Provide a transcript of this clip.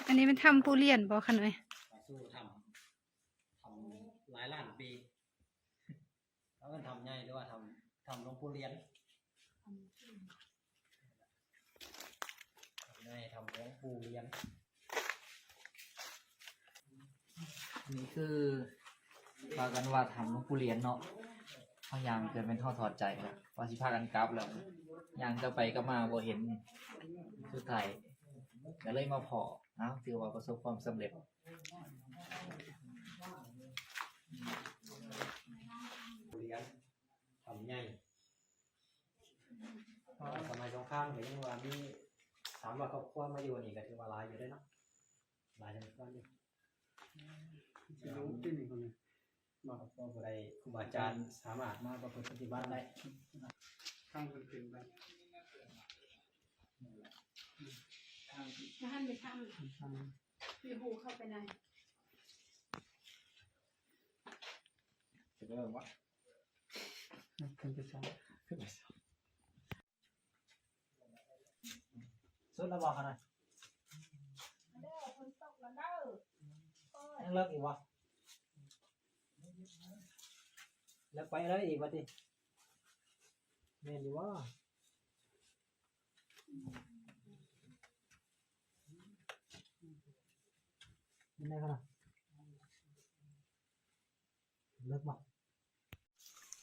อันนี้เป็นทำผู้เรียนบ่คะหน่อยสู้ทำหลายล้านปีแล้วก็ทำง่ายหรือว่าทำลงผู้เรียนทำง่ายทำลงผู้เรียนนี่คือพากันว่าทำลงผู้เรียนเนาะพยายามจะเป็นท่อถอดใจแล้วว่าสิพากันกลับแล้วยังจะไปก็มาบ่เห็นสุดท้ายก็เลยมาพอนะถือว่าประสบความสำเร็จผู้เรียนทำง่ายสมัยสงครามเห็นว่ามี300 ครอบครัวมาอยู่นี่ก็ถือว่าหลายอยู่ด้วยเนาะหลายจังหวัดอยู่รู้ที่นี่คนนึงมาครอบครัวอะไรครูบาอาจารย์สามารถมาประพฤติปฏิบัติได้ทำเป็นแบบท่านไปทำมีหูเข้าไปในจะเริ่มวะเป็นไปซ้ำสุดแล้วบอกขนาดยังเลิกอีกวะเลิกไปเลยอีกวะทีเมนดีว่าไม่ได้ขนาด